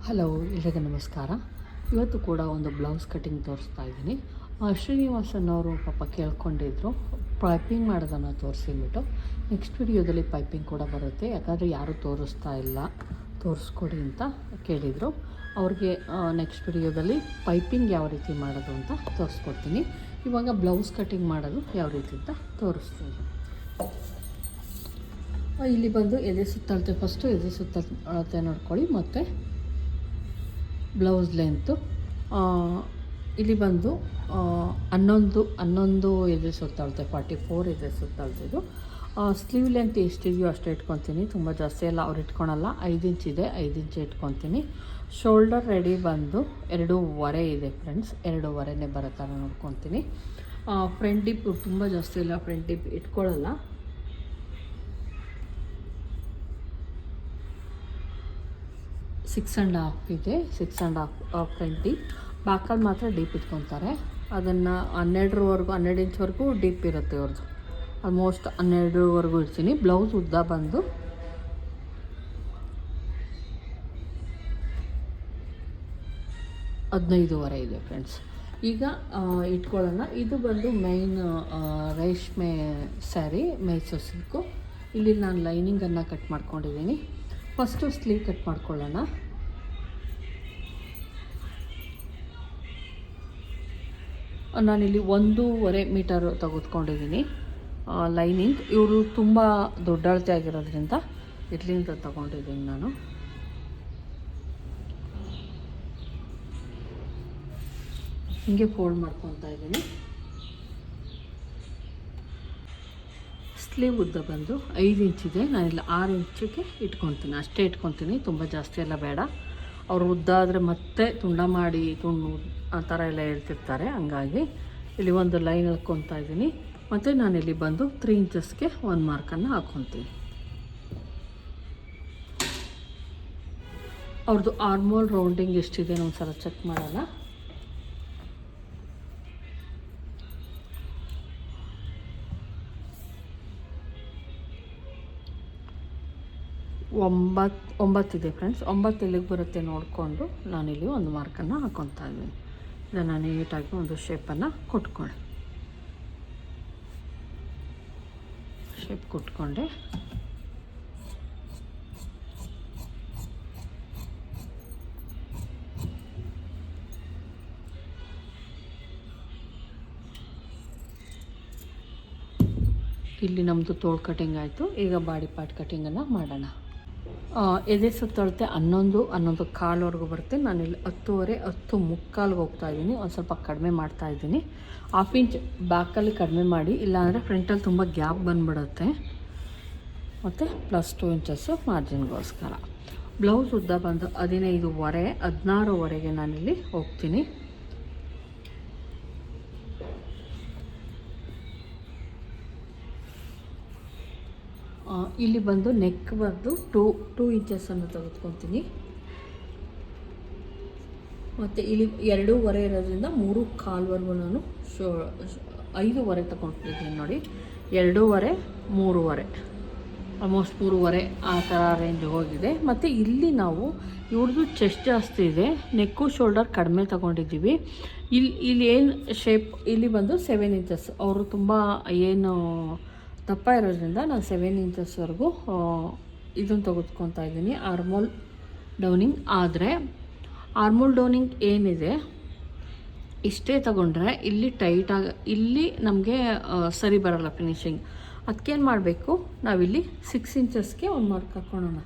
Hello, ಎಲ್ಲರಿಗೂ ನಮಸ್ಕಾರ. ಇವತ್ತು ಕೂಡ ಒಂದು ಬ್ಲೌಸ್ ಕಟಿಂಗ್ ತೋರಿಸ್ತಾ ಇದ್ದೀನಿ. ಶ್ರೀನಿವಾಸನ್ ಅವರು ಪಾಪ ಕೇಳ್ಕೊಂಡಿದ್ರು ಪೈಪಿಂಗ್ ಮಾಡೋದನ್ನು ತೋರಿಸಿಬಿಟ್ಟು. ನೆಕ್ಸ್ಟ್ ವಿಡಿಯೋದಲ್ಲಿ ಪೈಪಿಂಗ್ ಕೂಡ ಬರುತ್ತೆ, ಯಾಕಂದರೆ ಯಾರೂ ತೋರಿಸ್ತಾ ಇಲ್ಲ, ತೋರಿಸ್ಕೊಡಿ ಅಂತ ಕೇಳಿದರು. ಅವ್ರಿಗೆ ನೆಕ್ಸ್ಟ್ ವಿಡಿಯೋದಲ್ಲಿ ಪೈಪಿಂಗ್ ಯಾವ ರೀತಿ ಮಾಡೋದು ಅಂತ ತೋರಿಸ್ಕೊಡ್ತೀನಿ. ಇವಾಗ ಬ್ಲೌಸ್ ಕಟಿಂಗ್ ಮಾಡೋದು ಯಾವ ರೀತಿ ಅಂತ ತೋರಿಸ್ತೀನಿ. ಇಲ್ಲಿ ಬಂದು ಎದೆ ಸುತ್ತಳತೆ, ಫಸ್ಟು ಎದೆ ಸುತ್ತಳತೆ ನೋಡ್ಕೊಳ್ಳಿ. ಮತ್ತು ಬ್ಲೌಸ್ ಲೆಂತು ಇಲ್ಲಿ ಬಂದು 11 ಎದೆ ಸುತ್ತಳತೆ, 44 ಎದೆ ಸುತ್ತಳತೆದು. ಸ್ಲೀವ್ ಲೆಂತ್ ಎಷ್ಟಿದೆಯೋ ಅಷ್ಟು ಇಟ್ಕೊತೀನಿ, ತುಂಬ ಜಾಸ್ತಿ ಎಲ್ಲ ಅವ್ರು ಇಟ್ಕೊಳಲ್ಲ. 5 ಇಂಚ್ ಇದೆ, 5 ಇಂಚ್ ಇಟ್ಕೊತೀನಿ. ಶೋಲ್ಡರ್ ರೆಡಿ ಬಂದು 2.25 ಇದೆ ಫ್ರೆಂಡ್ಸ್, 2.25ನೇ ಬರೋ ಥರ ನೋಡ್ಕೊತೀನಿ. ಫ್ರಂಟ್ ಡಿಪ್ ತುಂಬ ಜಾಸ್ತಿ ಇಲ್ಲ, ಫ್ರಂಟ್ ಡಿಪ್ ಇಟ್ಕೊಳ್ಳಲ್ಲ. 6.5 ಇದೆ, 6.5 ಫ್ರಂಟ್ ಡೀಪ್. ಬ್ಯಾಕಲ್ಲಿ ಮಾತ್ರ ಡೀಪ್ ಇಟ್ಕೊತಾರೆ. ಅದನ್ನು 12 ಇಂಚ್ವರೆಗೂ ಡೀಪ್ ಇರುತ್ತೆ ಅವ್ರದ್ದು. ಆಲ್ಮೋಸ್ಟ್ 12ವರೆಗೂ ಇಡ್ತೀನಿ. ಬ್ಲೌಸ್ ಉದ್ದ ಬಂದು 15.25 ಇದೆ ಫ್ರೆಂಡ್ಸ್. ಈಗ ಇಟ್ಕೊಳ್ಳೋಣ. ಇದು ಬಂದು ಮೈನ್ ರೇಷ್ಮೆ ಸ್ಯಾರಿ, ಮೈಸೂರು ಸಿಲ್ಕು. ಇಲ್ಲಿ ನಾನು ಲೈನಿಂಗನ್ನು ಕಟ್ ಮಾಡ್ಕೊಂಡಿದ್ದೀನಿ. ಫಸ್ಟು ಸ್ಲೀವ್ ಕಟ್ ಮಾಡ್ಕೊಳ್ಳೋಣ. ನಾನಿಲ್ಲಿ 1.25 ಮೀಟರ್ ತೆಗೆದುಕೊಂಡಿದ್ದೀನಿ ಲೈನಿಂಗ್. ಇವರು ತುಂಬ ದೊಡ್ಡ ಅಳತೆ ಆಗಿರೋದ್ರಿಂದ ಇಲ್ಲಿಂದ ತಗೊಂಡಿದ್ದೀನಿ ನಾನು. ಹೀಗೆ ಫೋಲ್ಡ್ ಮಾಡ್ಕೊತಾ ಇದ್ದೀನಿ. ಸ್ಲೀವ್ ಉದ್ದ ಬಂದು 5 ಇಂಚಿದೆ, ನಾನಿಲ್ಲಿ 6 ಇಂಚಿಗೆ ಇಟ್ಕೊತೀನಿ, ಅಷ್ಟೇ ಇಟ್ಕೊತೀನಿ. ತುಂಬ ಜಾಸ್ತಿ ಎಲ್ಲ ಬೇಡ. ಅವರು ಉದ್ದ ಆದರೆ ಮತ್ತೆ ತುಂಡ ಮಾಡಿ ಆ ಥರ ಎಲ್ಲ ಹೇಳ್ತಿರ್ತಾರೆ. ಹಂಗಾಗಿ ಇಲ್ಲಿ ಒಂದು ಲೈನ್ ಹಾಕ್ಕೊತಾ ಇದ್ದೀನಿ. ಮತ್ತು ನಾನಿಲ್ಲಿ ಬಂದು 3 ಇಂಚಸ್ಗೆ ಒಂದು ಮಾರ್ಕನ್ನು ಹಾಕ್ಕೊತೀನಿ. ಅವ್ರದ್ದು ಆರ್ಮೋಲ್ ರೌಂಡಿಂಗ್ ಎಷ್ಟಿದೆ ಒಂದು ಸಲ ಚೆಕ್ ಮಾಡೋಣ. 9 ಇದೆ ಫ್ರೆಂಡ್ಸ್. 9 ಎಲ್ಲಿಗೆ ಬರುತ್ತೆ ನೋಡಿಕೊಂಡು ನಾನಿಲ್ಲಿ ಒಂದು ಮಾರ್ಕನ್ನು ಹಾಕ್ಕೊತಾ ಇದ್ದೀನಿ. ಇದನ್ನು ನೀಟಾಗಿ ಒಂದು ಶೇಪನ್ನು ಕೊಟ್ಕೊಂಡೆ. ಶೇಪ್ ಕೊಟ್ಕೊಂಡೆ. ಇಲ್ಲಿ ನಮ್ಮದು ತೋಳು ಕಟಿಂಗ್ ಆಯಿತು. ಈಗ ಬಾಡಿ ಪಾರ್ಟ್ ಕಟಿಂಗನ್ನು ಮಾಡೋಣ. ಎದೆ ಸುತ್ತಳತೆ 11 ಕಾಲ್ವರೆಗೂ ಬರುತ್ತೆ. ನಾನಿಲ್ಲಿ 10.25 10 ಮುಕ್ಕಾಲ್ಗೆ ಹೋಗ್ತಾಯಿದ್ದೀನಿ. ಒಂದು ಸ್ವಲ್ಪ ಕಡಿಮೆ ಮಾಡ್ತಾಯಿದ್ದೀನಿ. 1/2 ಇಂಚ್ ಬ್ಯಾಕಲ್ಲಿ ಕಡಿಮೆ ಮಾಡಿ, ಇಲ್ಲಾಂದರೆ ಫ್ರಂಟಲ್ಲಿ ತುಂಬ ಗ್ಯಾಪ್ ಬಂದುಬಿಡುತ್ತೆ. ಮತ್ತು +2 ಇಂಚಸ್ಸು ಮಾರ್ಜಿನ್ಗೋಸ್ಕರ. ಬ್ಲೌಸ್ ಉದ್ದ ಬಂದು 15.25 16ವರೆಗೆ ನಾನಿಲ್ಲಿ ಹೋಗ್ತೀನಿ. ಇಲ್ಲಿ ಬಂದು ನೆಕ್ ಬಂದು 2 ಇಂಚಸ್ಸನ್ನು ತೆಗೆದುಕೊತೀನಿ. ಮತ್ತು ಇಲ್ಲಿ 2.25 ಇರೋದ್ರಿಂದ 3 ಕಾಲ್ವರೆಗೂ ನಾನು 5.25 ತಗೊಂಡಿದ್ದೀನಿ ನೋಡಿ. 2.25 3.25 ಆಲ್ಮೋಸ್ಟ್ 3.25 ಆ ಥರ ರೇಂಜ್ ಹೋಗಿದೆ. ಮತ್ತು ಇಲ್ಲಿ ನಾವು ಇವ್ರದ್ದು ಚೆಸ್ಟ್ ಜಾಸ್ತಿ ಇದೆ, ನೆಕ್ಕು ಶೋಲ್ಡರ್ ಕಡಿಮೆ ತೊಗೊಂಡಿದ್ದೀವಿ. ಇಲ್ಲಿ ಏನು ಶೇಪ್, ಇಲ್ಲಿ ಬಂದು 7 ಇಂಚಸ್. ಅವರು ತುಂಬ ಏನು ದಪ್ಪ ಇರೋದ್ರಿಂದ ನಾನು 7 ಇಂಚಸ್ವರೆಗೂ ಇದನ್ನು ತೆಗೆದುಕೊತಾ ಇದ್ದೀನಿ. ಆರ್ಮೋಲ್ ಡೌನಿಂಗ್ ಆದರೆ ಆರ್ಮೋಲ್ ಡೌನಿಂಗ್ ಏನಿದೆ ಇಷ್ಟೇ ತಗೊಂಡ್ರೆ ಇಲ್ಲಿ ಟೈಟಾಗಿ, ಇಲ್ಲಿ ನಮಗೆ ಸರಿ ಬರೋಲ್ಲ ಫಿನಿಶಿಂಗ್. ಅದಕ್ಕೇನು ಮಾಡಬೇಕು, ನಾವಿಲ್ಲಿ 6 ಇಂಚಸ್ಗೆ ಒಂದು ಮಾರ್ಕ್ ಹಾಕ್ಕೊಳ್ಳೋಣ.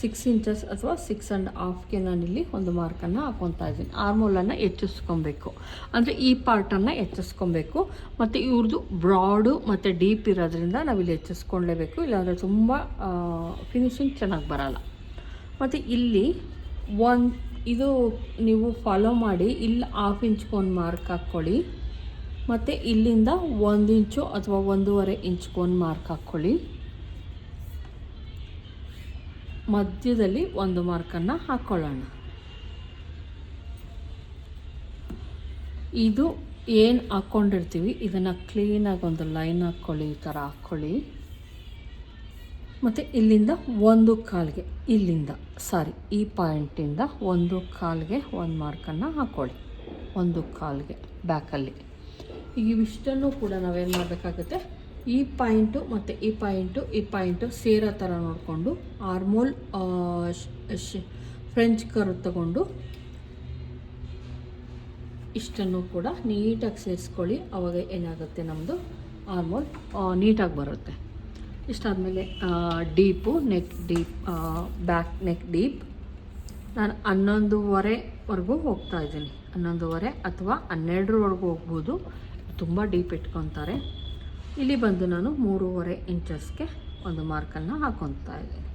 6 ಇಂಚಸ್ ಅಥವಾ 6.5ಗೆ ನಾನಿಲ್ಲಿ ಒಂದು ಮಾರ್ಕನ್ನು ಹಾಕ್ಕೊತಾ ಇದ್ದೀನಿ. ಆರ್ಮೋಲನ್ನು ಹೆಚ್ಚಿಸ್ಕೊಬೇಕು, ಅಂದರೆ ಈ ಪಾರ್ಟನ್ನು ಹೆಚ್ಚಿಸ್ಕೊಬೇಕು. ಮತ್ತು ಇವ್ರದ್ದು ಬ್ರಾಡು ಮತ್ತು ಡೀಪ್ ಇರೋದ್ರಿಂದ ನಾವಿಲ್ಲಿ ಹೆಚ್ಚಿಸ್ಕೊಳ್ಳೇಬೇಕು, ಇಲ್ಲಾಂದರೆ ತುಂಬ ಫಿನಿಶಿಂಗ್ ಚೆನ್ನಾಗಿ ಬರೋಲ್ಲ. ಮತ್ತು ಇಲ್ಲಿ ಇದು ನೀವು ಫಾಲೋ ಮಾಡಿ, ಇಲ್ಲಿ 1/2 ಇಂಚ್ಗೆ ಒಂದು ಮಾರ್ಕ್ ಹಾಕ್ಕೊಳ್ಳಿ. ಮತ್ತು ಇಲ್ಲಿಂದ 1 ಇಂಚು ಅಥವಾ 1.25 ಇಂಚ್ಗೆ ಒಂದು ಮಾರ್ಕ್ ಹಾಕ್ಕೊಳ್ಳಿ. ಮಧ್ಯದಲ್ಲಿ ಒಂದು ಮಾರ್ಕನ್ನು ಹಾಕ್ಕೊಳ್ಳೋಣ. ಇದು ಏನು ಹಾಕ್ಕೊಂಡಿರ್ತೀವಿ ಇದನ್ನು ಕ್ಲೀನಾಗಿ ಒಂದು ಲೈನ್ ಹಾಕ್ಕೊಳ್ಳಿ, ಈ ಥರ ಹಾಕ್ಕೊಳ್ಳಿ. ಮತ್ತು ಇಲ್ಲಿಂದ 1/4ಗೆ ಇಲ್ಲಿಂದ ಈ ಪಾಯಿಂಟಿಂದ 1/4ಗೆ ಒಂದು ಮಾರ್ಕನ್ನು ಹಾಕ್ಕೊಳ್ಳಿ. 1/4ಗೆ ಬ್ಯಾಕಲ್ಲಿ. ಈಗ ಇವಿಷ್ಟನ್ನು ಕೂಡ ನಾವೇನು ಮಾಡಬೇಕಾಗುತ್ತೆ, ಈ ಪಾಯಿಂಟು ಮತ್ತು ಈ ಪಾಯಿಂಟು ಸೇರೋ ಥರ ನೋಡಿಕೊಂಡು ಆರ್ಮೋಲ್ ಫ್ರೆಂಚ್ ಕರ್ವ್ ತಗೊಂಡು ಇಷ್ಟನ್ನು ಕೂಡ ನೀಟಾಗಿ ಸೇರಿಸ್ಕೊಳ್ಳಿ. ಆವಾಗ ಏನಾಗುತ್ತೆ, ನಮ್ಮದು ಆರ್ಮೋಲ್ ನೀಟಾಗಿ ಬರುತ್ತೆ. ಇಷ್ಟಾದಮೇಲೆ deep neck deep, back neck deep ನಾನು 11:15ವರೆಗೂ ಹೋಗ್ತಾಯಿದ್ದೀನಿ. 11:15 ಅಥವಾ 12ವರೆಗೂ ಹೋಗ್ಬೋದು. ತುಂಬ ಡೀಪ್ ಇಟ್ಕೊತಾರೆ. ಇಲ್ಲಿ ಬಂದು ನಾನು 3.5 ಇಂಚಸ್ಗೆ ಒಂದು ಮಾರ್ಕನ್ನು ಹಾಕ್ಕೊತಾ ಇದ್ದೀನಿ.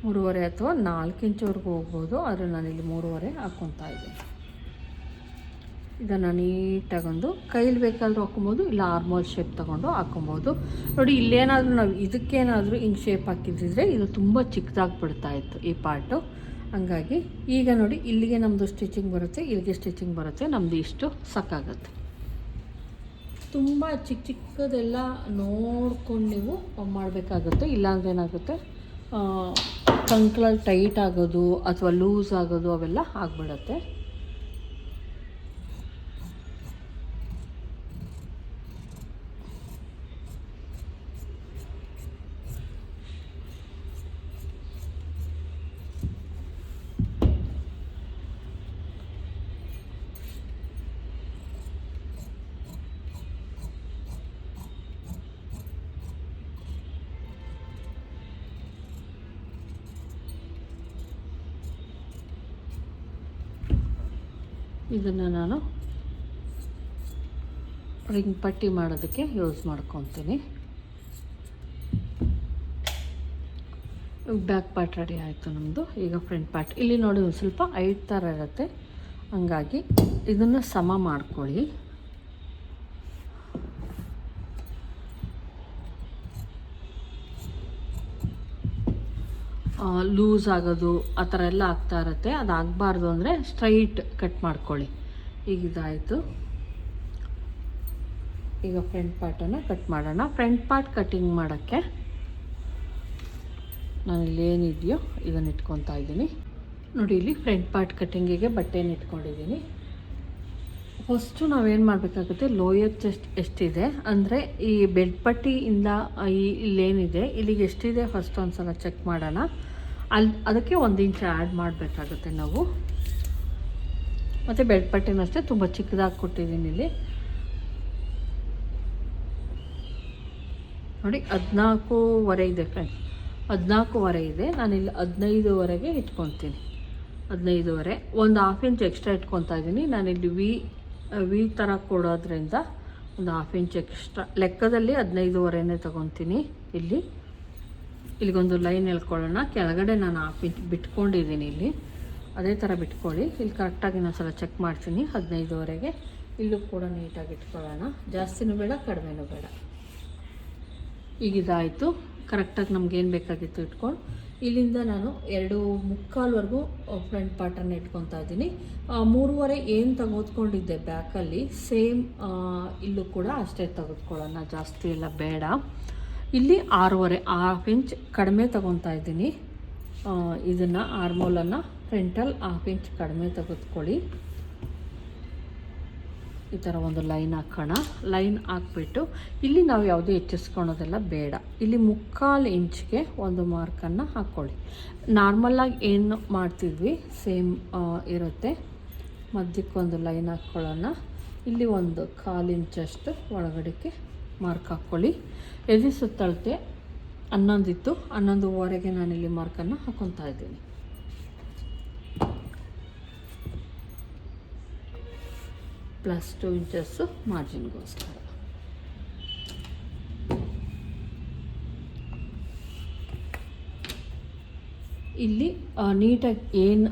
3.5 ಅಥವಾ 4 ಇಂಚವರೆಗೂ ಹೋಗ್ಬೋದು, ಆದರೆ ನಾನಿಲ್ಲಿ 3.5 ಹಾಕ್ಕೊತಾ ಇದ್ದೀನಿ. ಇದನ್ನು ನೀಟಾಗೊಂದು ಕೈಲಿ ಬೇಕಾದರೂ ಹಾಕ್ಕೊಬೋದು, ಇಲ್ಲ ಆರ್ಮೋಲ್ ಶೇಪ್ ತೊಗೊಂಡು ಹಾಕ್ಕೊಬೋದು. ನೋಡಿ, ಇಲ್ಲೇನಾದರೂ ನಾವು ಇದಕ್ಕೇನಾದರೂ ಹಿಂಗೆ ಶೇಪ್ ಹಾಕಿದ್ದಿದ್ರೆ ಇದು ತುಂಬ ಚಿಕ್ಕದಾಗಿ ಬಿಡ್ತಾಯಿತ್ತು ಈ ಪಾರ್ಟು. ಹಂಗಾಗಿ ಈಗ ನೋಡಿ, ಇಲ್ಲಿಗೆ ನಮ್ಮದು ಸ್ಟಿಚಿಂಗ್ ಬರುತ್ತೆ, ಇಲ್ಲಿಗೆ ಸ್ಟಿಚಿಂಗ್ ಬರುತ್ತೆ. ನಮ್ಮದು ಇಷ್ಟು ಸಾಕಾಗುತ್ತೆ. ತುಂಬ ಚಿಕ್ಕದೆಲ್ಲ ನೋಡ್ಕೊಂಡು ನೀವು ಮಾಡಬೇಕಾಗುತ್ತೆ. ಇಲ್ಲಾಂದ್ರೆ ಏನಾಗುತ್ತೆ, ಕಂಕ್ಳಲ್ಲಿ ಟೈಟ್ ಆಗೋದು ಅಥವಾ ಲೂಸ್ ಆಗೋದು ಅವೆಲ್ಲ ಆಗಿಬಿಡತ್ತೆ. ಇದನ್ನು ನಾನು ರಿಂಗ್ ಪಟ್ಟಿ ಮಾಡೋದಕ್ಕೆ ಯೂಸ್ ಮಾಡ್ಕೊತೀನಿ. ಬ್ಯಾಕ್ ಪಾರ್ಟ್ ರೆಡಿ ಆಯಿತು ನಮ್ಮದು. ಈಗ ಫ್ರಂಟ್ ಪಾರ್ಟ್ ಇಲ್ಲಿ ನೋಡಿ ಒಂದು ಸ್ವಲ್ಪ ಹೈಟ್ ಥರ ಇರುತ್ತೆ, ಹಂಗಾಗಿ ಇದನ್ನು ಸಮ ಮಾಡ್ಕೊಳ್ಳಿ. ಲೂಸ್ ಆಗೋದು ಆ ಥರ ಎಲ್ಲ ಆಗ್ತಾ ಇರುತ್ತೆ. ಅದು ಆಗಬಾರ್ದು ಅಂದರೆ ಸ್ಟ್ರೈಟ್ ಕಟ್ ಮಾಡ್ಕೊಳ್ಳಿ. ಈಗ ಇದಾಯಿತು. ಈಗ ಫ್ರಂಟ್ ಪಾರ್ಟನ್ನು ಕಟ್ ಮಾಡೋಣ. ಫ್ರಂಟ್ ಪಾರ್ಟ್ ಕಟ್ಟಿಂಗ್ ಮಾಡೋಕ್ಕೆ ನಾನು ಇಲ್ಲಿ ಏನಿದೆಯೋ ಇದನ್ನು ಇಟ್ಕೊತಾ ಇದ್ದೀನಿ. ನೋಡಿ, ಇಲ್ಲಿ ಫ್ರಂಟ್ ಪಾರ್ಟ್ ಕಟ್ಟಿಂಗಿಗೆ ಬಟ್ಟೆನ ಇಟ್ಕೊಂಡಿದ್ದೀನಿ. ಫಸ್ಟು ನಾವೇನು ಮಾಡಬೇಕಾಗುತ್ತೆ, ಲೋಯರ್ ಚೆಸ್ಟ್ ಎಷ್ಟಿದೆ ಅಂದರೆ ಈ ಬೆಲ್ಟ್ ಪಟ್ಟಿಯಿಂದ ಇಲ್ಲೇನಿದೆ ಇಲ್ಲಿಗೆ ಎಷ್ಟಿದೆ ಫಸ್ಟ್ ಒಂದು ಸಲ ಚೆಕ್ ಮಾಡೋಣ. ಅದಕ್ಕೆ 1 ಇಂಚ್ ಆ್ಯಡ್ ಮಾಡಬೇಕಾಗುತ್ತೆ ನಾವು. ಮತ್ತು ಬೆಲ್ಟ್ ಪಟ್ಟಿನೂ ಅಷ್ಟೇ ತುಂಬ ಚಿಕ್ಕದಾಗಿ ಕೊಟ್ಟಿದ್ದೀನಿ ಇಲ್ಲಿ. ನೋಡಿ, 14.5 ಇದೆ ಫ್ರೆಂಡ್ಸ್, 14.5 ಇದೆ. ನಾನಿಲ್ಲಿ 15ವರೆಗೆ ಇಟ್ಕೊತೀನಿ. 15.5 ಒಂದು 1/2 ಇಂಚ್ ಎಕ್ಸ್ಟ್ರಾ ಇಟ್ಕೊತಾ ಇದ್ದೀನಿ. ನಾನಿಲ್ಲಿ ವಿ ಥರ ಕೊಡೋದ್ರಿಂದ ಒಂದು 1/2 ಇಂಚ್ ಎಕ್ಸ್ಟ್ರಾ ಲೆಕ್ಕದಲ್ಲಿ 15.5ನೇ ತೊಗೊತೀನಿ. ಇಲ್ಲಿಗೊಂದು ಲೈನ್ ಎಳ್ಕೊಳ್ಳೋಣ. ಕೆಳಗಡೆ ನಾನು 1/2 ಇಂಚ್ ಬಿಟ್ಕೊಂಡಿದ್ದೀನಿ. ಇಲ್ಲಿ ಅದೇ ಥರ ಬಿಟ್ಕೊಳ್ಳಿ. ಇಲ್ಲಿ ಕರೆಕ್ಟಾಗಿ ನಾನು ಸಲ ಚೆಕ್ ಮಾಡ್ತೀನಿ. 15ವರೆಗೆ ಇಲ್ಲೂ ಕೂಡ ನೀಟಾಗಿ ಇಟ್ಕೊಳ್ಳೋಣ. ಜಾಸ್ತಿನೂ ಬೇಡ, ಕಡಿಮೆನೂ ಬೇಡ. ಈಗ ಇದಾಯಿತು. ಕರೆಕ್ಟಾಗಿ ನಮಗೇನು ಬೇಕಾಗಿತ್ತು ಇಟ್ಕೊಂಡು ಇಲ್ಲಿಂದ ನಾನು 2.25ವರೆಗೂ ಫ್ರಂಟ್ ಪಾರ್ಟನ್ನು ಇಟ್ಕೊತಾ ಇದ್ದೀನಿ. 3.5 ಏನು ತೆಗೆದುಕೊಂಡಿದ್ದೆ ಬ್ಯಾಕಲ್ಲಿ ಸೇಮ್ ಇಲ್ಲೂ ಕೂಡ ಅಷ್ಟೇ ತೆಗೆದುಕೊಳ್ಳೋಣ, ಜಾಸ್ತಿ ಎಲ್ಲ ಬೇಡ. ಇಲ್ಲಿ 6.5 1/2 ಇಂಚ್ ಕಡಿಮೆ ತೊಗೊತಾ ಇದ್ದೀನಿ. ಇದನ್ನು ಆರ್ಮೋಲನ್ನು ಫ್ರಂಟಲ್ಲಿ 1/2 ಇಂಚ್ ಕಡಿಮೆ ತೆಗೆದುಕೊಳ್ಳಿ. ಈ ಥರ ಒಂದು ಲೈನ್ ಹಾಕೋಣ. ಲೈನ್ ಹಾಕ್ಬಿಟ್ಟು ಇಲ್ಲಿ ನಾವು ಯಾವುದೇ ಹೆಚ್ಚಿಸ್ಕೊಳೋದೆಲ್ಲ ಬೇಡ. ಇಲ್ಲಿ 3/4 ಇಂಚ್ಗೆ ಒಂದು ಮಾರ್ಕನ್ನು ಹಾಕ್ಕೊಳ್ಳಿ. ನಾರ್ಮಲಾಗಿ ಏನು ಮಾಡ್ತಿದ್ವಿ ಸೇಮ್ ಇರುತ್ತೆ. ಮಧ್ಯಕ್ಕೊಂದು ಲೈನ್ ಹಾಕ್ಕೊಳ್ಳೋಣ. ಇಲ್ಲಿ ಒಂದು 1/4 ಇಂಚಷ್ಟು ಒಳಗಡೆಗೆ ಮಾರ್ಕ್ ಹಾಕ್ಕೊಳ್ಳಿ. ಎದೆ ಸುತ್ತಳತೆ 11 ಇತ್ತು, 11.5ಗೆ ನಾನಿಲ್ಲಿ ಮಾರ್ಕನ್ನು ಹಾಕ್ಕೊತಾ ಇದ್ದೀನಿ. ಪ್ಲಸ್ 2 ಇಂಚಸ್ಸು ಮಾರ್ಜಿನ್ಗೋಸ್ಕರ. ಇಲ್ಲಿ ನೀಟಾಗಿ ಏನು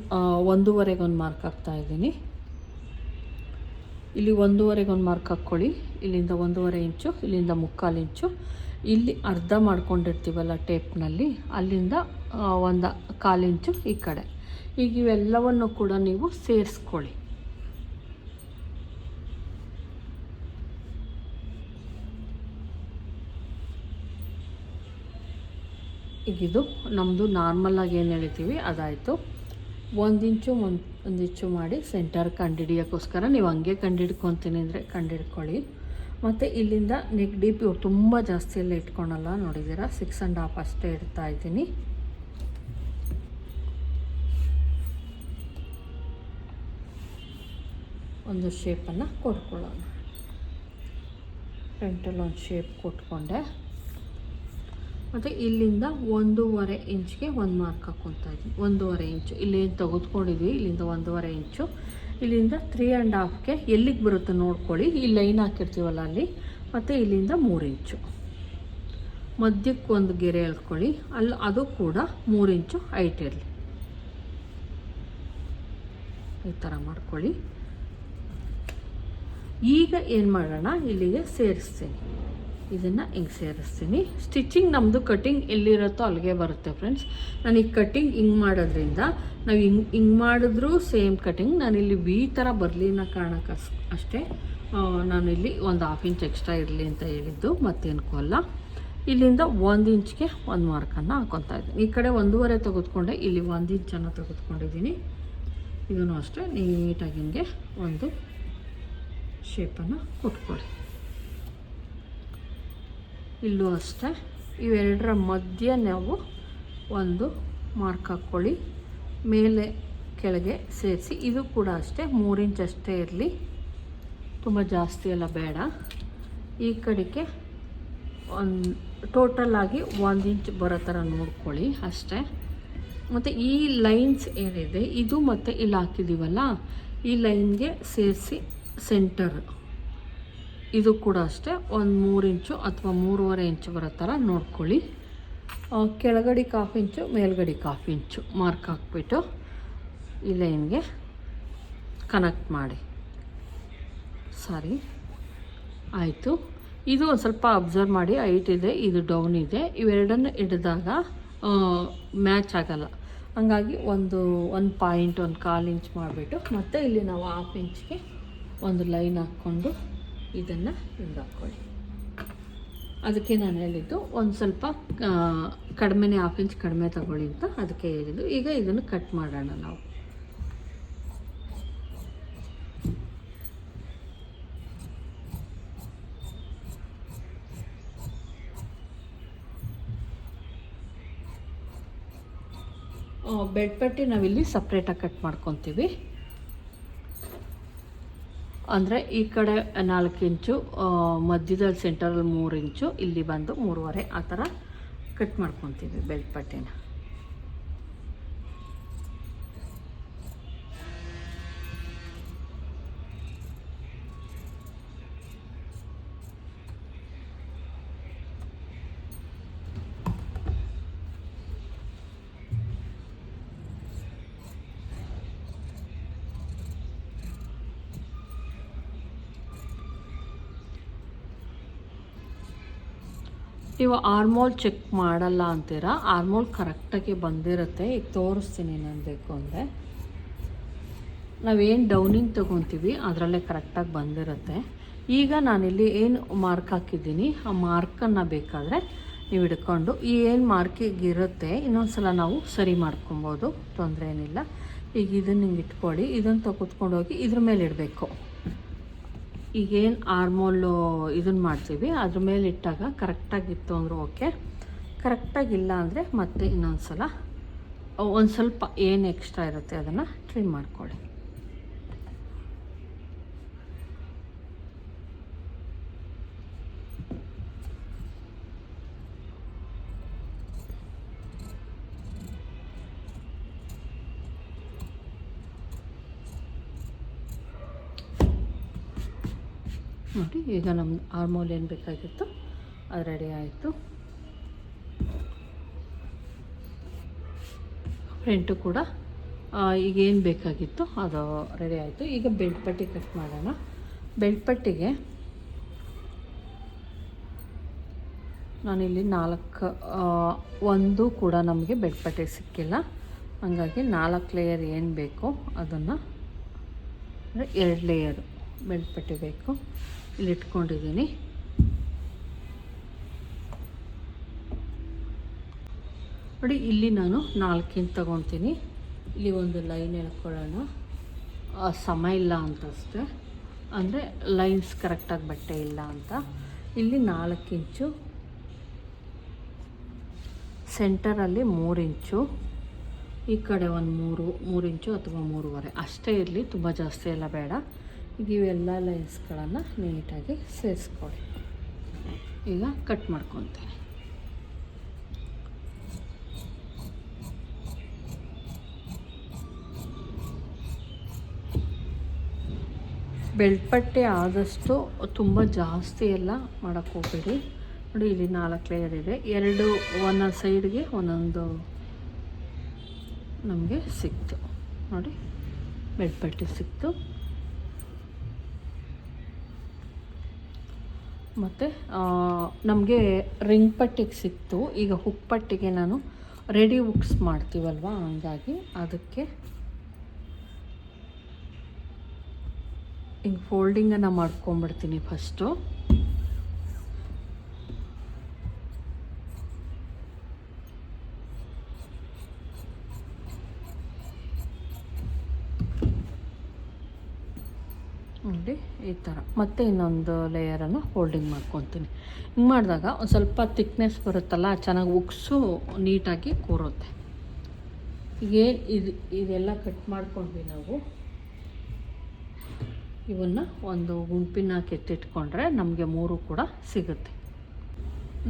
1.5ಗೆ ಒಂದು ಮಾರ್ಕ್ ಹಾಕ್ತಾ ಇದ್ದೀನಿ. ಇಲ್ಲಿ 1.5ಗೆ ಒಂದು ಮಾರ್ಕ್ ಹಾಕ್ಕೊಳ್ಳಿ. ಇಲ್ಲಿಂದ 1.5 ಇಂಚು, ಇಲ್ಲಿಂದ 3/4 ಇಂಚು. ಇಲ್ಲಿ ಅರ್ಧ ಮಾಡ್ಕೊಂಡಿರ್ತೀವಲ್ಲ ಟೇಪ್ನಲ್ಲಿ, ಅಲ್ಲಿಂದ 1/4 ಇಂಚು ಈ ಕಡೆ. ಈಗ ಇವೆಲ್ಲವನ್ನು ಕೂಡ ನೀವು ಸೇರಿಸ್ಕೊಳ್ಳಿ. ಈಗಿದು ನಮ್ಮದು ನಾರ್ಮಲಾಗಿ ಏನು ಹೇಳ್ತೀವಿ ಅದಾಯಿತು. 1 ಇಂಚು ಒಂದು ಇಂಚು ಮಾಡಿ ಸೆಂಟರ್ ಕಂಡುಹಿಡಿಯೋಕ್ಕೋಸ್ಕರ ನೀವು ಹಂಗೆ ಕಂಡುಹಿಡ್ಕೊತೀನಿ ಅಂದರೆ ಕಂಡುಹಿಡ್ಕೊಳ್ಳಿ. ಮತ್ತು ಇಲ್ಲಿಂದ ನೆಕ್ ಡೀಪ್ ಇವ್ರು ತುಂಬ ಜಾಸ್ತಿ ಎಲ್ಲ ಇಟ್ಕೊಳಲ್ಲ, ನೋಡಿದ್ದೀರಾ 6.5 ಅಷ್ಟೇ ಇಡ್ತಾ ಇದ್ದೀನಿ. ಒಂದು ಶೇಪನ್ನು ಕೊಟ್ಕೊಳ್ಳೋಣ. ಫ್ರಂಟಲ್ಲಿ ಒಂದು ಶೇಪ್ ಕೊಟ್ಕೊಂಡೆ. ಮತ್ತು ಇಲ್ಲಿಂದ 1.5 ಇಂಚ್ಗೆ ಒಂದು ಮಾರ್ಕ್ ಹಾಕ್ಕೊತಾ ಇದ್ದೀನಿ. 1.5 ಇಂಚು ಇಲ್ಲಿ ತೆಗೆದುಕೊಂಡಿದ್ವಿ, ಇಲ್ಲಿಂದ 1.5 ಇಂಚು, ಇಲ್ಲಿಂದ 3.5ಗೆ ಎಲ್ಲಿಗೆ ಬರುತ್ತೆ ನೋಡ್ಕೊಳ್ಳಿ. ಈ ಲೈನ್ ಹಾಕಿರ್ತೀವಲ್ಲ ಅಲ್ಲಿ, ಮತ್ತು ಇಲ್ಲಿಂದ 3 ಇಂಚು ಮಧ್ಯಕ್ಕೆ ಒಂದು ಗೆರೆ ಎಳ್ಕೊಳ್ಳಿ. ಅಲ್ಲಿ ಅದು ಕೂಡ 3 ಇಂಚು ಹೈಟ್ ಇರಲಿ. ಈ ಥರ ಮಾಡ್ಕೊಳ್ಳಿ. ಈಗ ಏನು ಮಾಡೋಣ, ಇಲ್ಲಿಗೆ ಸೇರಿಸ್ತೀನಿ. ಇದನ್ನು ಹಿಂಗೆ ಸೇರಿಸ್ತೀನಿ. ಸ್ಟಿಚಿಂಗ್ ನಮ್ಮದು ಕಟಿಂಗ್ ಎಲ್ಲಿರುತ್ತೋ ಅಲ್ಲಿಗೆ ಬರುತ್ತೆ ಫ್ರೆಂಡ್ಸ್. ನಾನು ಈ ಕಟಿಂಗ್ ಹಿಂಗೆ ಮಾಡೋದ್ರಿಂದ ನಾವು ಹಿಂಗೆ ಮಾಡಿದ್ರೂ ಸೇಮ್ ಕಟಿಂಗ್. ನಾನಿಲ್ಲಿ ಈ ಥರ ಬರಲಿ ಅನ್ನೋ ಕಾರಣಕ್ಕೆ ಅಷ್ಟೇ ನಾನಿಲ್ಲಿ ಒಂದು 1/2 ಇಂಚ್ ಎಕ್ಸ್ಟ್ರಾ ಇರಲಿ ಅಂತ ಹೇಳಿದ್ದು, ಮತ್ತೇನಕ್ಕೂ ಅಲ್ಲ. ಇಲ್ಲಿಂದ 1 ಇಂಚ್ಗೆ ಒಂದು ಮಾರ್ಕನ್ನು ಹಾಕ್ಕೊತಾ ಇದ್ದೀನಿ. ಈ ಕಡೆ 1.5 ತೆಗೆದುಕೊಂಡೆ, ಇಲ್ಲಿ 1 ಇಂಚನ್ನು ತೆಗೆದುಕೊಂಡಿದ್ದೀನಿ. ಇದನ್ನು ಅಷ್ಟೇ ನೀಟಾಗಿ ಹಿಂಗೆ ಒಂದು ಶೇಪನ್ನು ಕೊಟ್ಕೊಳ್ಳಿ. ಇಲ್ಲೂ ಅಷ್ಟೇ ಇವೆರಡರ ಮಧ್ಯೆ ನಾವು ಒಂದು ಮಾರ್ಕ್ ಹಾಕ್ಕೊಳ್ಳಿ, ಮೇಲೆ ಕೆಳಗೆ ಸೇರಿಸಿ. ಇದು ಕೂಡ ಅಷ್ಟೇ 3 ಇಂಚ್ ಅಷ್ಟೇ ಇರಲಿ, ತುಂಬ ಜಾಸ್ತಿ ಎಲ್ಲ ಬೇಡ. ಈ ಕಡೆಗೆ ಒಂದು ಟೋಟಲಾಗಿ 1 ಇಂಚ್ ಬರೋ ಥರ ನೋಡ್ಕೊಳ್ಳಿ ಅಷ್ಟೇ. ಮತ್ತು ಈ ಲೈನ್ಸ್ ಏನಿದೆ ಇದು ಮತ್ತು ಇಲ್ಲಿ ಹಾಕಿದ್ದೀವಲ್ಲ, ಈ ಲೈನ್ಗೆ ಸೇರಿಸಿ ಸೆಂಟರ್ ಇದು ಕೂಡ ಅಷ್ಟೇ ಒಂದು 3 ಇಂಚು ಅಥವಾ 3.5 ಇಂಚು ಬರೋ ಥರ ನೋಡ್ಕೊಳ್ಳಿ. ಕೆಳಗಡೆಗೆ 1/2 ಇಂಚು, ಮೇಲ್ಗಡೆಗೆ 1/2 ಇಂಚು ಮಾರ್ಕ್ ಹಾಕ್ಬಿಟ್ಟು ಈ ಲೈನ್ಗೆ ಕನೆಕ್ಟ್ ಮಾಡಿ. ಸರಿ ಆಯಿತು. ಇದು ಒಂದು ಸ್ವಲ್ಪ ಅಬ್ಸರ್ವ್ ಮಾಡಿ, ಹೈಟ್ ಇದೆ, ಇದು ಡೌನ್ ಇದೆ, ಇವೆರಡನ್ನು ಹಿಡಿದಾಗ ಮ್ಯಾಚ್ ಆಗಲ್ಲ. ಹಂಗಾಗಿ ಒಂದು ಪಾಯಿಂಟ್ 1/4 ಇಂಚ್ ಮಾಡಿಬಿಟ್ಟು ಮತ್ತೆ ಇಲ್ಲಿ ನಾವು 1/2 ಇಂಚ್ಗೆ ಒಂದು ಲೈನ್ ಹಾಕ್ಕೊಂಡು ಇದನ್ನು ಹಿಂಗೆ ಹಾಕ್ಕೊಳ್ಳಿ. ಅದಕ್ಕೆ ನಾನು ಹೇಳಿದ್ದು ಒಂದು ಸ್ವಲ್ಪ ಕಡಿಮೆನೇ 1/2 ಇಂಚ್ ಕಡಿಮೆ ತಗೊಳ್ಳಿ ಅಂತ ಅದಕ್ಕೆ ಹೇಳಿದ್ದು. ಈಗ ಇದನ್ನು ಕಟ್ ಮಾಡೋಣ ನಾವು. ಬೆಡ್ ಪಟ್ಟಿ ನಾವಿಲ್ಲಿ ಸಪ್ರೇಟಾಗಿ ಕಟ್ ಮಾಡ್ಕೊತೀವಿ. ಅಂದರೆ ಈ ಕಡೆ 4 ಇಂಚು, ಮಧ್ಯದಲ್ಲಿ ಸೆಂಟರಲ್ಲಿ 3 ಇಂಚು, ಇಲ್ಲಿ ಬಂದು 3.5 ಆ ಥರ ಕಟ್ ಮಾಡ್ಕೊತೀವಿ ಬೆಲ್ಟ್ ಪಟ್ಟಿನ. ನೀವು ಆರ್ಮೋಲ್ ಚೆಕ್ ಮಾಡಲ್ಲ ಅಂತೀರಾ, ಆರ್ಮೋಲ್ ಕರೆಕ್ಟಾಗಿ ಬಂದಿರುತ್ತೆ. ಈಗ ತೋರಿಸ್ತೀನಿ ನಾನು ಬೇಕು ಅಂದರೆ. ನಾವೇನು ಡೌನಿಂಗ್ ತೊಗೊತೀವಿ ಅದರಲ್ಲೇ ಕರೆಕ್ಟಾಗಿ ಬಂದಿರುತ್ತೆ. ಈಗ ನಾನಿಲ್ಲಿ ಏನು ಮಾರ್ಕ್ ಹಾಕಿದ್ದೀನಿ ಆ ಮಾರ್ಕನ್ನು ಬೇಕಾದರೆ ನೀವು ಹಿಡ್ಕೊಂಡು ಈ ಏನು ಮಾರ್ಕಿಗೆ ಇರುತ್ತೆ ಇನ್ನೊಂದು ಸಲ ನಾವು ಸರಿ ಮಾಡ್ಕೊಬೋದು, ತೊಂದರೆ ಏನಿಲ್ಲ. ಈಗ ಇದನ್ನು ಹಿಂಗೆ ಇಟ್ಕೊಳ್ಳಿ, ಇದನ್ನು ತೆಗೆದುಕೊಂಡೋಗಿ ಇದ್ರ ಮೇಲೆ ಇಡಬೇಕು. ಈಗೇನು ಆರ್ಮೋಲು ಇದನ್ನು ಮಾಡ್ತೀವಿ ಅದ್ರ ಮೇಲೆ ಇಟ್ಟಾಗ ಕರೆಕ್ಟಾಗಿತ್ತು ಅಂದ್ರೆ ಓಕೆ, ಕರೆಕ್ಟಾಗಿಲ್ಲ ಅಂದರೆ ಮತ್ತೆ ಇನ್ನೊಂದು ಸಲ ಒಂದು ಸ್ವಲ್ಪ ಏನು ಎಕ್ಸ್ಟ್ರಾ ಇರುತ್ತೆ ಅದನ್ನು ಟ್ರಿಮ್ ಮಾಡ್ಕೊಳ್ಳಿ. ನೋಡಿ ಈಗ ನಮ್ಮ ಆರ್ಮೋಲ್ ಏನು ಬೇಕಾಗಿತ್ತು ಅದು ರೆಡಿ ಆಯಿತು. ಫ್ರಂಟು ಕೂಡ ಈಗೇನು ಬೇಕಾಗಿತ್ತು ಅದು ರೆಡಿ ಆಯಿತು. ಈಗ ಬೆಲ್ಟ್ ಪಟ್ಟಿ ಕಟ್ ಮಾಡೋಣ. ಬೆಲ್ಟ್ ಪಟ್ಟಿಗೆ ನಾನಿಲ್ಲಿ 4 ಒಂದು ಕೂಡ ನಮಗೆ ಬೆಲ್ಟ್ ಪಟ್ಟಿ ಸಿಕ್ಕಿಲ್ಲ, ಹಾಗಾಗಿ 4 ಲೇಯರ್ ಏನು ಬೇಕೋ ಅದನ್ನು, ಅಂದರೆ 2 ಲೇಯರು ಬೆಲ್ಟ್ ಪಟ್ಟಿ ಬೇಕು. ಇಲ್ಲಿ ಇಟ್ಕೊಂಡಿದ್ದೀನಿ. ನೋಡಿ ಇಲ್ಲಿ ನಾನು 4 ಇಂಚ್ ತೊಗೊತೀನಿ. ಇಲ್ಲಿ ಒಂದು ಲೈನ್ ಎಳ್ಕೊಳ್ಳೋಣ. ಸಮ ಇಲ್ಲ ಅಂತ ಅಷ್ಟೇ, ಅಂದರೆ ಲೈನ್ಸ್ ಕರೆಕ್ಟಾಗಿ ಬಟ್ಟೆ ಇಲ್ಲ ಅಂತ. ಇಲ್ಲಿ 4 ಇಂಚು, ಸೆಂಟರಲ್ಲಿ 3 ಇಂಚು, ಈ ಕಡೆ ಒಂದು 3 ಇಂಚು ಅಥವಾ 3.5 ಅಷ್ಟೇ ಇರಲಿ, ತುಂಬ ಜಾಸ್ತಿ ಎಲ್ಲ ಬೇಡ. ಈಗ ಇವೆಲ್ಲ ಲೈನ್ಸ್ಗಳನ್ನು ನೀಟಾಗಿ ಸೇರಿಸ್ಕೊಳ್ಳಿ. ಈಗ ಕಟ್ ಮಾಡ್ಕೊತೀನಿ. ಬೆಲ್ಟ್ ಪಟ್ಟಿ ಆದಷ್ಟು ತುಂಬ ಜಾಸ್ತಿ ಎಲ್ಲ ಮಾಡೋಕ್ಕೆ ಹೋಗ್ಬೇಡಿ. ನೋಡಿ ಇಲ್ಲಿ 4 ಲೇಯರ್ ಇದೆ, 2 ಒಂದೊಂದು ಸೈಡ್ಗೆ ಒಂದೊಂದು ನಮಗೆ ಸಿಕ್ತು. ನೋಡಿ ಬೆಲ್ಟ್ ಪಟ್ಟಿ ಸಿಕ್ತು. ಮತ್ತು ನಮಗೆ ರಿಂಗ್ ಪಟ್ಟಿಗೆ ಸಿಕ್ತು. ಈಗ ಹುಕ್ ಪಟ್ಟಿಗೆ ನಾನು ರೆಡಿ ಹುಕ್ಸ್ ಮಾಡ್ತೀವಲ್ವ, ಹಂಗಾಗಿ ಅದಕ್ಕೆ ಹಿಂಗೆ ಫೋಲ್ಡಿಂಗನ್ನು ಮಾಡ್ಕೊಂಬಿಡ್ತೀನಿ ಫಸ್ಟು. ನೋಡಿ ಈ ಥರ. ಮತ್ತು ಇನ್ನೊಂದು ಲೇಯರನ್ನು ಫೋಲ್ಡಿಂಗ್ ಮಾಡ್ಕೊತೀನಿ. ಹಿಂಗೆ ಮಾಡಿದಾಗ ಒಂದು ಸ್ವಲ್ಪ ತಿಕ್ನೆಸ್ ಬರುತ್ತಲ್ಲ, ಚೆನ್ನಾಗಿ ಉಕ್ಸು ನೀಟಾಗಿ ಕೂರುತ್ತೆ. ಇದೆಲ್ಲ ಕಟ್ ಮಾಡ್ಕೊಂಡ್ವಿ ನಾವು. ಇವನ್ನು ಒಂದು ಗುಂಪಿನ ಕೆತ್ತಿಟ್ಕೊಂಡ್ರೆ ನಮಗೆ 3 ಕೂಡ ಸಿಗುತ್ತೆ.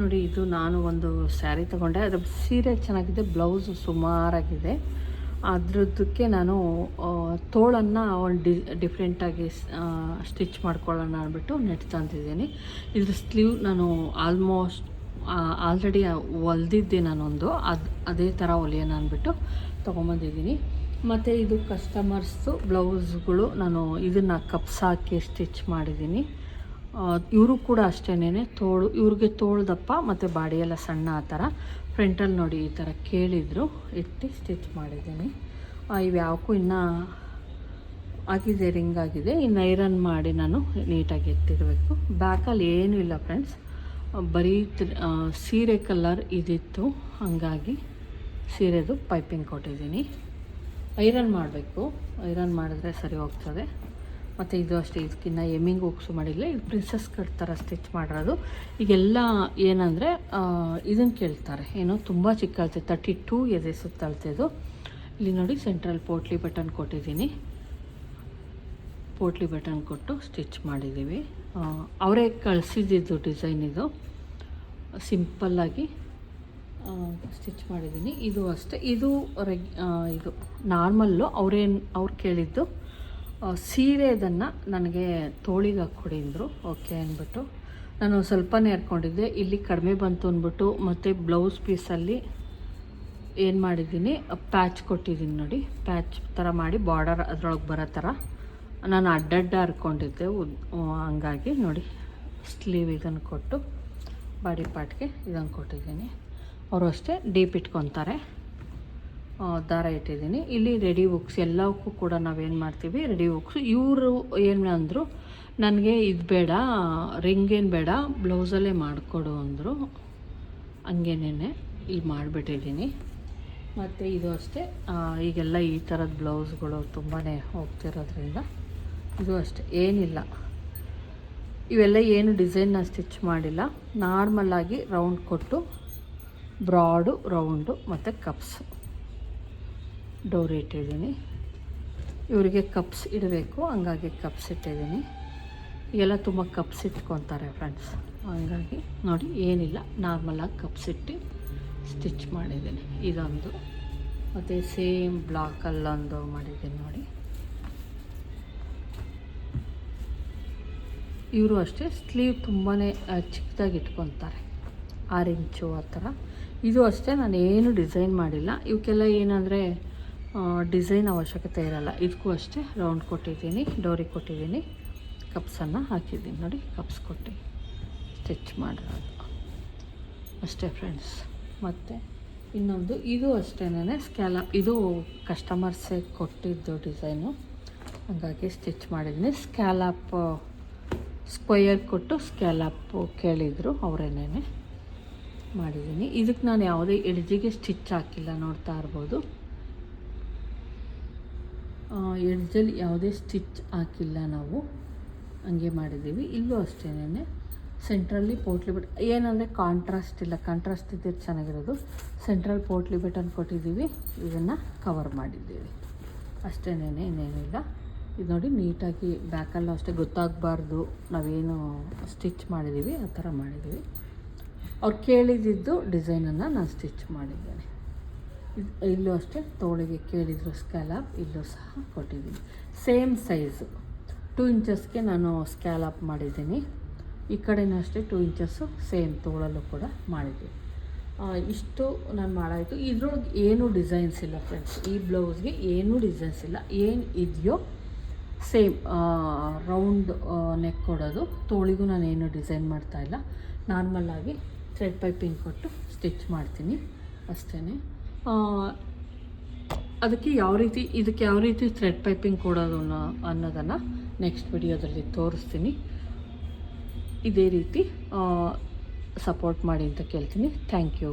ನೋಡಿ ಇದು ನಾನು ಒಂದು ಸ್ಯಾರಿ ತೊಗೊಂಡೆ, ಅದರ ಸೀರೆ ಚೆನ್ನಾಗಿದೆ, ಬ್ಲೌಸು ಸುಮಾರಾಗಿದೆ. ಅದರದ್ದಕ್ಕೆ ನಾನು ತೋಳನ್ನು ಒಂದು ಡಿಫ್ರೆಂಟಾಗಿ ಸ್ಟಿಚ್ ಮಾಡ್ಕೊಳ್ಳೋಣ ಅಂದ್ಬಿಟ್ಟು ನೆಟ್ ತಂದಿದ್ದೀನಿ. ಇದ್ರ ಸ್ಲೀವ್ ನಾನು ಆಲ್ರೆಡಿ ಹೊಲ್ದಿದ್ದೆ ನಾನೊಂದು, ಅದೇ ಥರ ಹೊಲಿಯೋಣ ಅಂದ್ಬಿಟ್ಟು ತೊಗೊಂಬಂದಿದ್ದೀನಿ. ಮತ್ತು ಇದು ಕಸ್ಟಮರ್ಸ್ದು ಬ್ಲೌಸ್ಗಳು ನಾನು ಇದನ್ನು ಕಪ್ಸ್ ಹಾಕಿ ಸ್ಟಿಚ್ ಮಾಡಿದ್ದೀನಿ. ಇವರು ಕೂಡ ಅಷ್ಟೇನೆ, ತೋಳು ಇವ್ರಿಗೆ ತೋಳು ದಪ್ಪ ಮತ್ತು ಬಾಡಿಯೆಲ್ಲ ಸಣ್ಣ, ಆ ಥರ. ಫ್ರಂಟಲ್ಲಿ ನೋಡಿ ಈ ಥರ ಕೇಳಿದ್ರು, ಇಟ್ಟು ಸ್ಟಿಚ್ ಮಾಡಿದ್ದೀನಿ. ಇವು ಯಾವಕ್ಕೂ ಇನ್ನೂ ಆಗಿದೆ, ರಿಂಗ್ ಆಗಿದೆ. ಇನ್ನು ಐರನ್ ಮಾಡಿ ನಾನು ನೀಟಾಗಿ ಎತ್ತಿರಬೇಕು. ಬ್ಯಾಕಲ್ಲಿ ಏನೂ ಇಲ್ಲ ಫ್ರೆಂಡ್ಸ್, ಬರೀ ಸೀರೆ ಕಲರ್ ಇದಿತ್ತು, ಹಾಗಾಗಿ ಸೀರೆದು ಪೈಪಿಂಗ್ ಕೊಟ್ಟಿದ್ದೀನಿ. ಐರನ್ ಮಾಡಬೇಕು, ಐರನ್ ಮಾಡಿದ್ರೆ ಸರಿ ಹೋಗ್ತದೆ. ಮತ್ತು ಇದು ಅಷ್ಟೇ, ಇದಕ್ಕಿನ್ನ ಎಮ್ಮಿಂಗ್ ಹುಕ್ಸು ಮಾಡಿಲ್ಲ, ಇದು ಪ್ರಿನ್ಸಸ್ ಕಟ್ ಥರ ಸ್ಟಿಚ್ ಮಾಡಿರೋದು. ಈಗೆಲ್ಲ ಏನಂದರೆ ಇದನ್ನು ಕೇಳ್ತಾರೆ, ಏನೋ ತುಂಬ ಚಿಕ್ಕ ಅಳತೆ 32 ಎದೆ ಸುತ್ತಳತೆದು. ಇಲ್ಲಿ ನೋಡಿ ಸೆಂಟ್ರಲ್ ಪೋಟ್ಲಿ ಬಟನ್ ಕೊಟ್ಟಿದ್ದೀನಿ, ಪೋಟ್ಲಿ ಬಟನ್ ಕೊಟ್ಟು ಸ್ಟಿಚ್ ಮಾಡಿದ್ದೀವಿ. ಅವರೇ ಕಳಿಸಿದ್ದು ಡಿಸೈನ್ ಇದು, ಸಿಂಪಲ್ಲಾಗಿ ಸ್ಟಿಚ್ ಮಾಡಿದ್ದೀನಿ. ಇದು ಅಷ್ಟೇ, ಇದು ಇದು ನಾರ್ಮಲ್ಲು. ಅವ್ರು ಕೇಳಿದ್ದು ಸೀರೆದನ್ನು ನನಗೆ ತೋಳಿಗೆ ಹಾಕ್ಕೊಡಿ ಅಂದರು. ಓಕೆ ಅಂದ್ಬಿಟ್ಟು ನಾನು ಸ್ವಲ್ಪನೇ ಹರ್ಕೊಂಡಿದ್ದೆ, ಇಲ್ಲಿ ಕಡಿಮೆ ಬಂತು ಅಂದ್ಬಿಟ್ಟು. ಮತ್ತು ಬ್ಲೌಸ್ ಪೀಸಲ್ಲಿ ಏನು ಮಾಡಿದ್ದೀನಿ, ಪ್ಯಾಚ್ ಕೊಟ್ಟಿದ್ದೀನಿ ನೋಡಿ, ಪ್ಯಾಚ್ ಥರ ಮಾಡಿ ಬಾರ್ಡರ್ ಅದರೊಳಗೆ ಬರೋ ಥರ ನಾನು ಅಡ್ಡಡ್ಡ ಹರ್ಕೊಂಡಿದ್ದೆ, ಹಂಗಾಗಿ ನೋಡಿ ಸ್ಲೀವ್ ಇದನ್ನು ಕೊಟ್ಟು ಬಾಡಿ ಪಾರ್ಟ್ಗೆ ಇದನ್ನು ಕೊಟ್ಟಿದ್ದೀನಿ. ಅವರು ಅಷ್ಟೇ ಡೀಪ್ ಇಟ್ಕೊತಾರೆ. ದಾರ ಇಟ್ಟಿದ್ದೀನಿ. ಇಲ್ಲಿ ರೆಡಿ ಹುಕ್ಸ್, ಎಲ್ಲವಕ್ಕೂ ಕೂಡ ನಾವೇನು ಮಾಡ್ತೀವಿ, ರೆಡಿ ಹುಕ್ಸು. ಇವರು ಏನು ಅಂದರು, ನನಗೆ ಇದು ಬೇಡ, ರಿಂಗ್ ಏನು ಬೇಡ, ಬ್ಲೌಸಲ್ಲೇ ಮಾಡಿಕೊಡು ಅಂದರು. ಹಂಗೇನೇ ಇಲ್ಲಿ ಮಾಡಿಬಿಟ್ಟಿದ್ದೀನಿ. ಮತ್ತು ಇದು ಅಷ್ಟೇ, ಈಗೆಲ್ಲ ಈ ಥರದ ಬ್ಲೌಸ್ಗಳು ತುಂಬಾ ಹೋಗ್ತಿರೋದ್ರಿಂದ ಇದು ಅಷ್ಟೇ, ಏನಿಲ್ಲ, ಇವೆಲ್ಲ ಏನು ಡಿಸೈನ್ನ ಸ್ಟಿಚ್ ಮಾಡಿಲ್ಲ. ನಾರ್ಮಲ್ಲಾಗಿ ರೌಂಡ್ ಕೊಟ್ಟು ಬ್ರಾಡು, ರೌಂಡು ಮತ್ತು ಕಪ್ಸು ಡೋರಿ ಇಟ್ಟಿದ್ದೀನಿ. ಇವರಿಗೆ ಕಪ್ಸ್ ಇಡಬೇಕು, ಹಂಗಾಗಿ ಕಪ್ಸ್ ಇಟ್ಟಿದ್ದೀನಿ. ಈಗೆಲ್ಲ ತುಂಬ ಕಪ್ಸ್ ಇಟ್ಕೊತಾರೆ ಫ್ರೆಂಡ್ಸ್, ಹಂಗಾಗಿ ನೋಡಿ ಏನಿಲ್ಲ, ನಾರ್ಮಲಾಗಿ ಕಪ್ಸ್ ಇಟ್ಟು ಸ್ಟಿಚ್ ಮಾಡಿದ್ದೀನಿ. ಇದೊಂದು, ಮತ್ತು ಸೇಮ್ ಬ್ಲಾಕಲ್ಲೊಂದು ಮಾಡಿದ್ದೀನಿ ನೋಡಿ. ಇವರು ಅಷ್ಟೇ ಸ್ಲೀವ್ ತುಂಬಾ ಚಿಕ್ಕದಾಗಿ ಇಟ್ಕೊತಾರೆ, 6 ಇಂಚು ಆ ಥರ. ಇದು ಅಷ್ಟೇ, ನಾನು ಏನು ಡಿಸೈನ್ ಮಾಡಿಲ್ಲ. ಇವಕ್ಕೆಲ್ಲ ಏನಂದರೆ ಡಿಸೈನ್ ಅವಶ್ಯಕತೆ ಇರಲ್ಲ. ಇದಕ್ಕೂ ಅಷ್ಟೇ ರೌಂಡ್ ಕೊಟ್ಟಿದ್ದೀನಿ, ಡೋರಿ ಕೊಟ್ಟಿದ್ದೀನಿ, ಕಪ್ಸನ್ನು ಹಾಕಿದ್ದೀನಿ ನೋಡಿ, ಕಪ್ಸ್ ಕೊಟ್ಟು ಸ್ಟಿಚ್ ಮಾಡಿರೋದು ಅಷ್ಟೇ ಫ್ರೆಂಡ್ಸ್. ಮತ್ತು ಇನ್ನೊಂದು ಇದು ಅಷ್ಟೇನೆ ಸ್ಕ್ಯಾಲಪ್, ಇದು ಕಸ್ಟಮರ್ಸೇ ಕೊಟ್ಟಿದ್ದು ಡಿಸೈನು, ಹಾಗಾಗಿ ಸ್ಟಿಚ್ ಮಾಡಿದ್ದೀನಿ. ಸ್ಕ್ವೇರ್ ಕೊಟ್ಟು ಸ್ಕ್ಯಾಲಪ್ಪು ಕೇಳಿದರು ಅವರೇನೇ. ಮಾಡಿದ್ದೀನಿ. ಇದಕ್ಕೆ ನಾನು ಯಾವುದೇ ಎಡ್ಜಿಗೆ ಸ್ಟಿಚ್ ಹಾಕಿಲ್ಲ, ನೋಡ್ತಾ ಇರ್ಬೋದು. ಎಡ್ಜಲ್ಲಿ ಯಾವುದೇ ಸ್ಟಿಚ್ ಹಾಕಿಲ್ಲ, ನಾವು ಹಂಗೆ ಮಾಡಿದ್ದೀವಿ. ಇಲ್ಲೂ ಅಷ್ಟೇನೆ ಸೆಂಟ್ರಲ್ಲಿ ಪೋಟ್ಲಿ ಬಿಟ್, ಏನಂದರೆ ಕಾಂಟ್ರಾಸ್ಟ್ ಇಲ್ಲ, ಕಾಂಟ್ರಾಸ್ಟ್ ಇದ್ದರೆ ಚೆನ್ನಾಗಿರೋದು. ಸೆಂಟ್ರಲ್ ಪೋಟ್ಲಿ ಬಟನ್ ಕೊಟ್ಟಿದ್ದೀವಿ, ಇದನ್ನು ಕವರ್ ಮಾಡಿದ್ದೀವಿ ಅಷ್ಟೇನೆ, ಇನ್ನೇನಿಲ್ಲ. ಇದು ನೋಡಿ ನೀಟಾಗಿ ಬ್ಯಾಕಲ್ಲೂ ಅಷ್ಟೇ ಗೊತ್ತಾಗಬಾರ್ದು ನಾವೇನು ಸ್ಟಿಚ್ ಮಾಡಿದ್ದೀವಿ, ಆ ಥರ ಮಾಡಿದ್ದೀವಿ. ಅವ್ರು ಕೇಳಿದ್ದು ಡಿಸೈನನ್ನು ನಾನು ಸ್ಟಿಚ್ ಮಾಡಿದ್ದೇನೆ. ಇಲ್ಲೂ ಅಷ್ಟೇ ತೋಳಿಗೆ ಕೇಳಿದ್ರು ಸ್ಕ್ಯಾಲಪ್, ಇಲ್ಲೂ ಸಹ ಕೊಟ್ಟಿದ್ದೀನಿ. ಸೇಮ್ ಸೈಜು 2 ಇಂಚಸ್ಗೆ ನಾನು ಸ್ಕ್ಯಾಲಪ್ ಮಾಡಿದ್ದೀನಿ. ಈ ಕಡೆನೂ ಅಷ್ಟೇ 2 ಇಂಚಸ್ಸು ಸೇಮ್ ತೋಳಲ್ಲೂ ಕೂಡ ಮಾಡಿದ್ದೀನಿ. ಇಷ್ಟು ನಾನು ಮಾಡಾಯಿತು. ಇದ್ರೊಳಗೆ ಏನೂ ಡಿಸೈನ್ಸ್ ಇಲ್ಲ ಫ್ರೆಂಡ್ಸ್, ಈ ಬ್ಲೌಸ್ಗೆ ಏನೂ ಡಿಸೈನ್ಸ್ ಇಲ್ಲ. ಏನು ಇದೆಯೋ ಸೇಮ್ ರೌಂಡ್ ನೆಕ್ ಕೊಡೋದು. ತೋಳಿಗೂ ನಾನೇನು ಡಿಸೈನ್ ಮಾಡ್ತಾಯಿಲ್ಲ, ನಾರ್ಮಲ್ಲಾಗಿ ಥ್ರೆಡ್ ಪೈಪಿಂಗ್ ಕೊಟ್ಟು ಸ್ಟಿಚ್ ಮಾಡ್ತೀನಿ ಅಷ್ಟೇ. ಇದಕ್ಕೆ ಯಾವ ರೀತಿ ಥ್ರೆಡ್ ಪೈಪಿಂಗ್ ಕೊಡೋದು ಅನ್ನೋದನ್ನು ನೆಕ್ಸ್ಟ್ ವಿಡಿಯೋದಲ್ಲಿ ತೋರಿಸ್ತೀನಿ. ಇದೇ ರೀತಿ ಸಪೋರ್ಟ್ ಮಾಡಿ ಅಂತ ಕೇಳ್ತೀನಿ. Thank you.